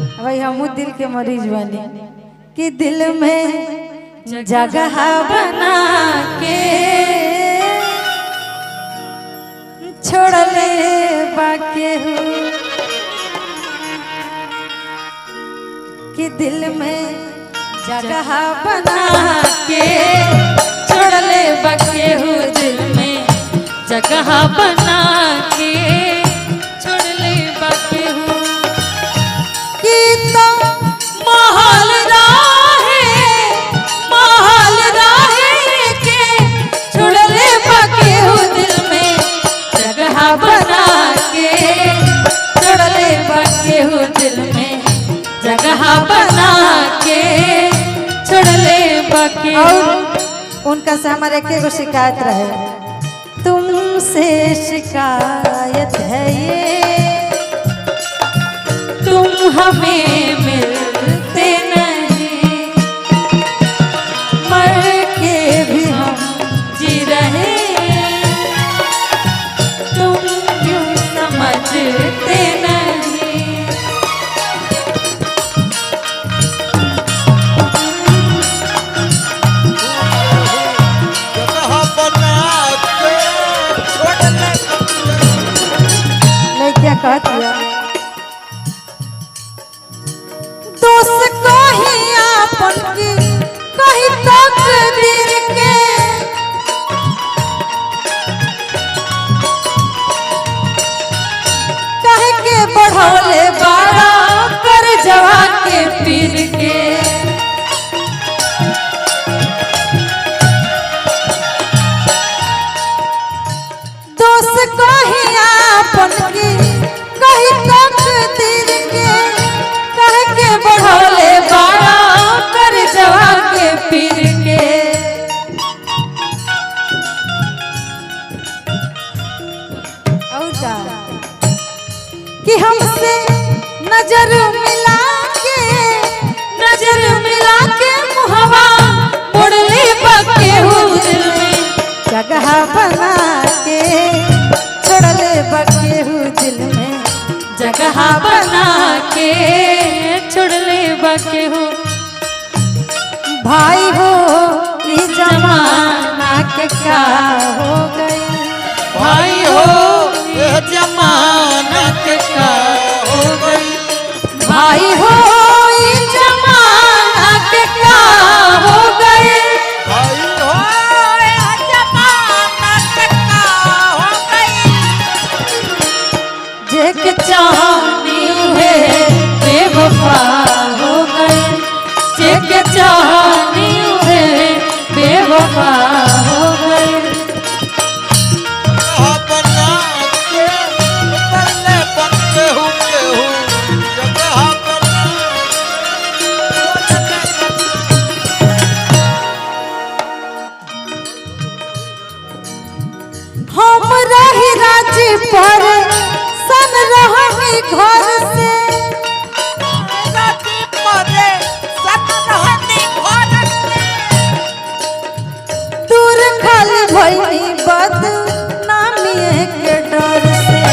भाई हम दिल के मरीज बने कि दिल में जगह बना के छोड़ ले बाके कि दिल में जगह बना के छोड़ ले बाके हो दिल में जगह बना के छोड़ ले बाके हो कि तो महल राहे के छोड़ ले बाके हो दिल में जगह बना के छोड़ ले बाके हो दिल में जगह बना के छोड़ ले बाके। और उनका से हमारे एक शिकायत रहे, तुमसे शिकायत है ये तुम हमें मिलते नहीं, मर के भी हम जी रहे तुम क्यों समझते नहीं। मैं क्या कहती है दोस्त को ही आपन की कहीं तकदीर के कह के बढ़ौले बारा कर जवा के पीर के दोस्त को ही आपन की कहीं तकदीर के कह के बढ़ौले बारा कर जवा के पीर के। और कि हमसे नजर मिला के मुहवा मोड़ ले बाके हो दिल में जगह बना के छोड़ ले बाके हो दिल में जगह बना के छोड़ ले बाके हो। भाई हो इस जमाना के क्या हो गए, भाई हो यह जमाना के क्या हो गई, भाई हो इस जमाना के क्या हो गए, भाई हो यह जमाना के क्या हो गई। जेक चाहनी है बेवफा हो गए, जेक चाहनी है बेवफा हो गए। बना के बल्ले बनते हो जगह बना हम रही राज्य पर सन रही घर से राती मरे सतरहनी घर से दूर खाली भइनी बदनामी के डर से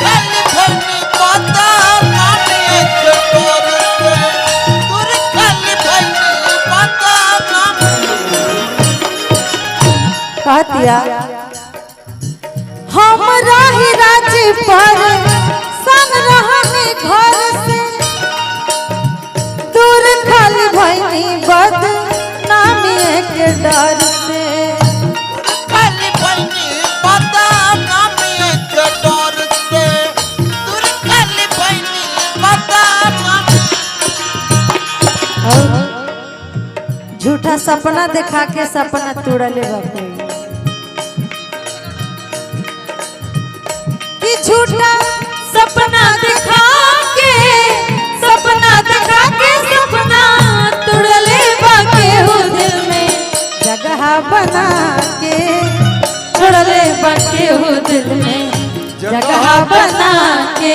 खाली भइनी बदनामी के डर से दूर खाली भइनी बदनामी। कहतिया हम रही राज्य पर सन रही घर से दूर खाली भइनी बदनामी के डर से खाली भइनी बदनामी के डर से दूर खाली भइनी बदनामी। और झूठा सपना दिखा के सपना तोड़ले बापे कि झूठा सपना दिखा के सपना तोड़ले बाके हो दिल में जगह बना के छोड़ले बाके हो दिल में जगह बना के